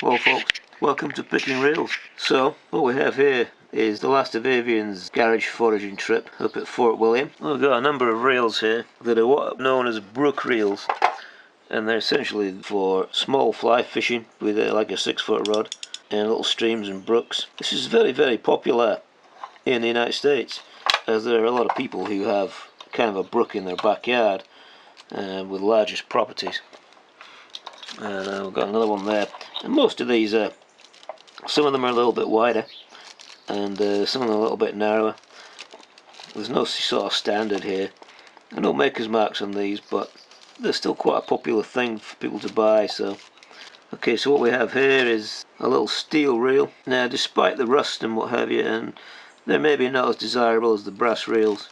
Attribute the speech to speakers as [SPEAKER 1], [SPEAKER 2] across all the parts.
[SPEAKER 1] Well folks, welcome to Picking Reels. So, what we have here is the last of Avian's garage foraging trip up at Fort William. We've got a number of reels here that are what are known as Brook Reels, and they're essentially for small fly fishing with like a 6-foot rod and little streams and brooks. This is very popular in the United States, as there are a lot of people who have kind of a brook in their backyard with largest properties. And we've got another one there. And most of these, some of them are a little bit wider, and some of them are a little bit narrower. There's no sort of standard here. There are no maker's marks on these, but they're still quite a popular thing for people to buy. So, okay, so what we have here is a little steel reel. Now, despite the rust and what have you, and they're maybe not as desirable as the brass reels,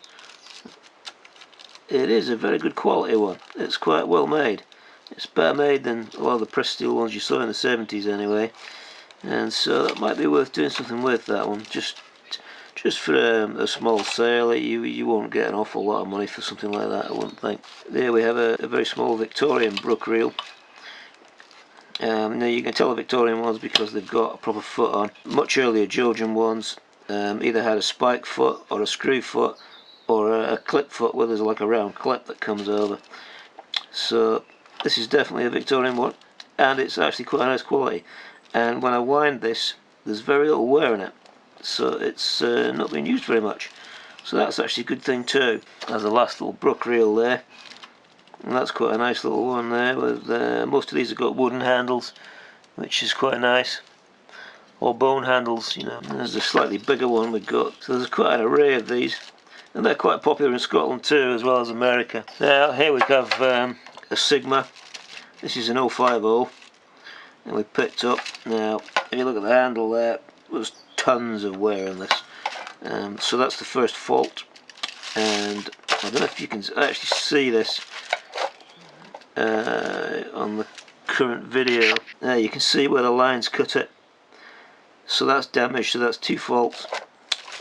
[SPEAKER 1] it is a very good quality one. It's quite well made. It's better made than a lot of the pressed steel ones you saw in the 70s anyway, and so that might be worth doing something with, that one. Just for a small sale. You won't get an awful lot of money for something like that, I wouldn't think. There we have a very small Victorian brook reel. Now you can tell the Victorian ones because they've got a proper foot on. Much earlier Georgian ones either had a spike foot or a screw foot or a clip foot where there's like a round clip that comes over. So this is definitely a Victorian one, and it's actually quite a nice quality. And when I wind this, there's very little wear in it, so it's not being used very much. So that's actually a good thing too. There's the last little brook reel there, and that's quite a nice little one there. With most of these have got wooden handles, which is quite nice, or bone handles, you know. And there's a slightly bigger one we've got. So there's quite an array of these, and they're quite popular in Scotland too, as well as America. Now here we have a Sigma. This is an 050, and we picked up. Now if you look at the handle there, there's tons of wear in this, so that's the first fault. And I don't know if you can actually see this on the current video. There you can see where the lines cut it, so that's damaged, so that's 2 faults.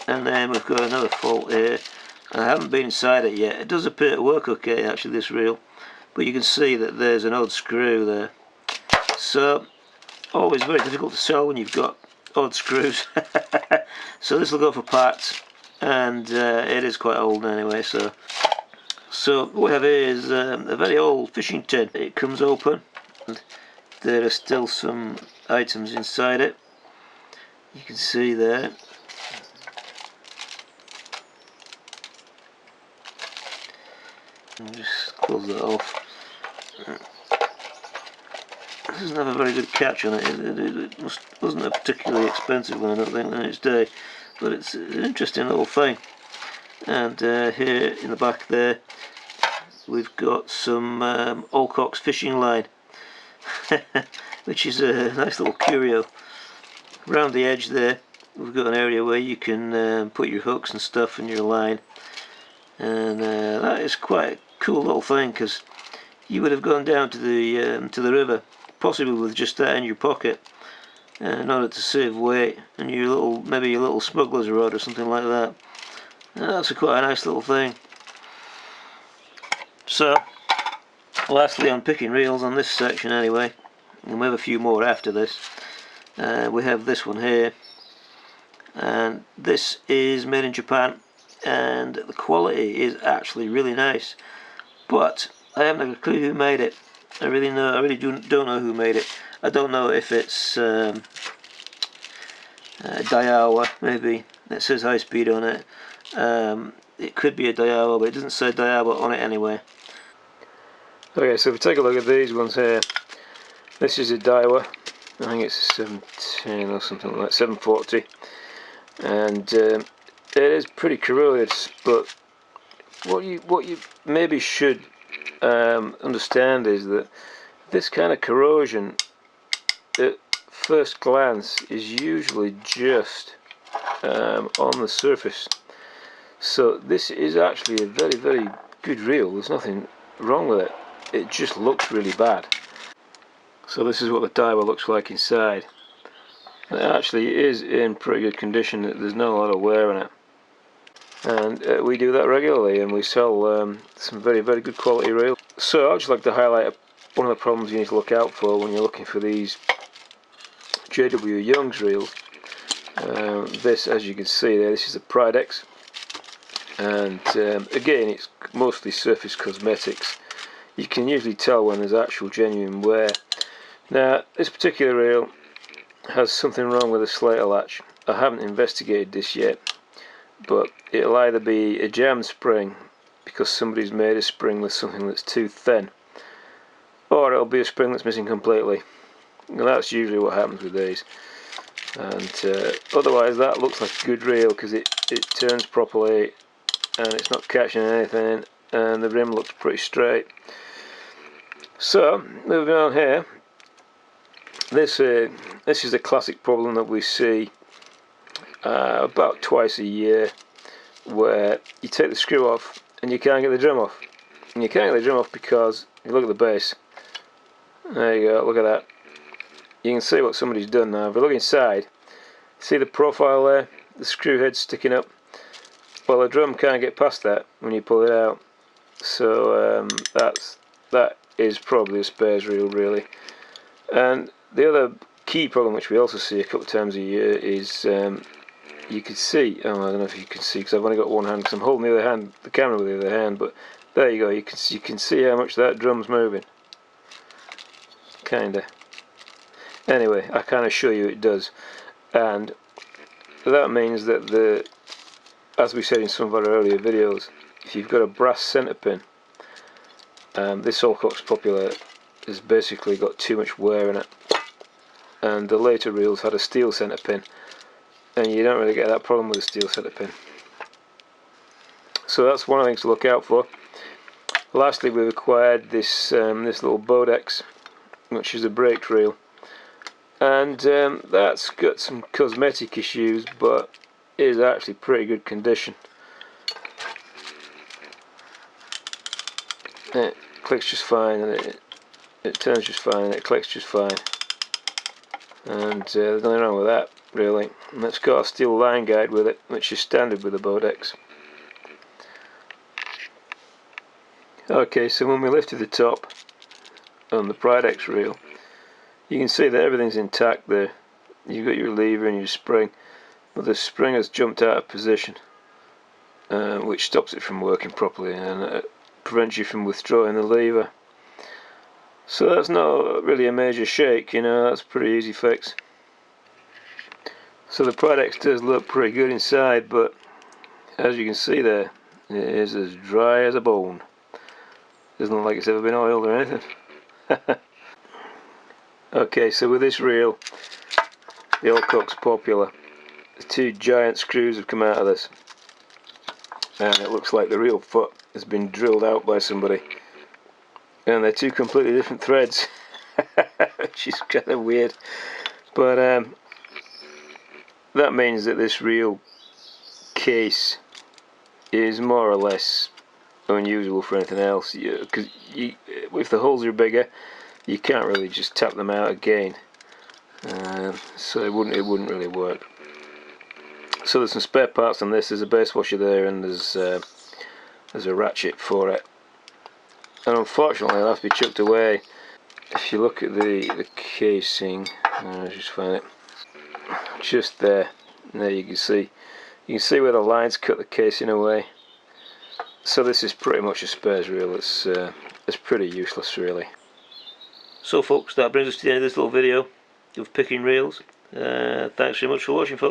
[SPEAKER 1] And then we've got another fault here. I haven't been inside it yet. It does appear to work okay actually, this reel, but you can see that there's an odd screw there. So always very difficult to sell when you've got odd screws. So this will go for parts, and it is quite old anyway. So what we have here is a very old fishing tin. It comes open, and there are still some items inside it. You can see there. I'll just close that off. This doesn't have a very good catch on it. It wasn't a particularly expensive one, I don't think, in its day, but it's an interesting little thing. And here in the back there, we've got some Allcocks fishing line, which is a nice little curio. Around the edge there, we've got an area where you can put your hooks and stuff in your line, and that is quite a cool little thing, because you would have gone down to the river, possibly with just that in your pocket, in order to save weight, and maybe your little smuggler's rod or something like that. And that's quite a nice little thing. So, lastly on picking reels on this section anyway, and we have a few more after this. We have this one here, and this is made in Japan, and the quality is actually really nice, but I haven't a clue who made it. I really don't know who made it. I don't know if it's Daiwa, maybe. It says high speed on it. It could be a Daiwa, but it doesn't say Daiwa on it anyway. Okay, so if we take a look at these ones here, this is a Daiwa. I think it's a 710 or something like that, 740, and it is pretty corroded. But what you maybe should understand is that this kind of corrosion at first glance is usually just on the surface. So this is actually a very good reel. There's nothing wrong with it. It just looks really bad. So this is what the Daiwa looks like inside. It actually is in pretty good condition. There's not a lot of wear in it, and we do that regularly, and we sell some very good quality reels. So I'd just like to highlight one of the problems you need to look out for when you're looking for these J.W. Young's reels. This, as you can see there, this is a Pridex, and again it's mostly surface cosmetics. You can usually tell when there's actual genuine wear. Now this particular reel has something wrong with the slater latch. I haven't investigated this yet, but it'll either be a jammed spring because somebody's made a spring with something that's too thin, or it'll be a spring that's missing completely. And that's usually what happens with these. And otherwise that looks like a good reel because it turns properly and it's not catching anything, and the rim looks pretty straight. So moving on here, this is a classic problem that we see about twice a year, where you take the screw off and you can't get the drum off. And you can't get the drum off because if you look at the base, there you go, look at that. You can see what somebody's done now. If you look inside, see the profile there, the screw head sticking up. Well, the drum can't get past that when you pull it out. So that is probably a spares reel, really. And the other key problem, which we also see a couple of times a year, is you can see. Oh, I don't know if you can see because I've only got one hand because I'm holding the camera with the other hand. But there you go. You can see how much that drum's moving. Kinda. Anyway, I can assure you it does, and that means that as we said in some of our earlier videos, if you've got a brass centre pin, this Allcocks Popular has basically got too much wear in it, and the later reels had a steel centre pin, and you don't really get that problem with a steel centre pin. So that's one of the things to look out for. Lastly, we've acquired this little Bodex, which is a braked reel. And that's got some cosmetic issues, but is actually pretty good condition. It clicks just fine, and it turns just fine, and it clicks just fine. And there's nothing wrong with that, really. And it's got a steel line guide with it, which is standard with the Bodex. Okay, so when we lifted the top on the Pridex reel, you can see that everything's intact there. You've got your lever and your spring, but the spring has jumped out of position, which stops it from working properly and prevents you from withdrawing the lever. So that's not really a major shake, you know, that's a pretty easy fix. So the Pridex does look pretty good inside, but as you can see there, it is as dry as a bone. Doesn't look like it's ever been oiled or anything. Okay, so with this reel, the Allcocks Popular, the two giant screws have come out of this, and it looks like the reel foot has been drilled out by somebody, and they're two completely different threads, which is kind of weird, but that means that this reel case is more or less unusable for anything else, because if the holes are bigger, you can't really just tap them out again, so it wouldn't really work. So there's some spare parts on this. There's a base washer there, and there's a ratchet for it. And unfortunately, it'll have to be chucked away. If you look at the casing, I'll just find it. Just there. There you can see where the lines cut the casing away. So this is pretty much a spares reel. It's pretty useless, really. So folks, that brings us to the end of this little video of picking reels. Thanks very much for watching, folks.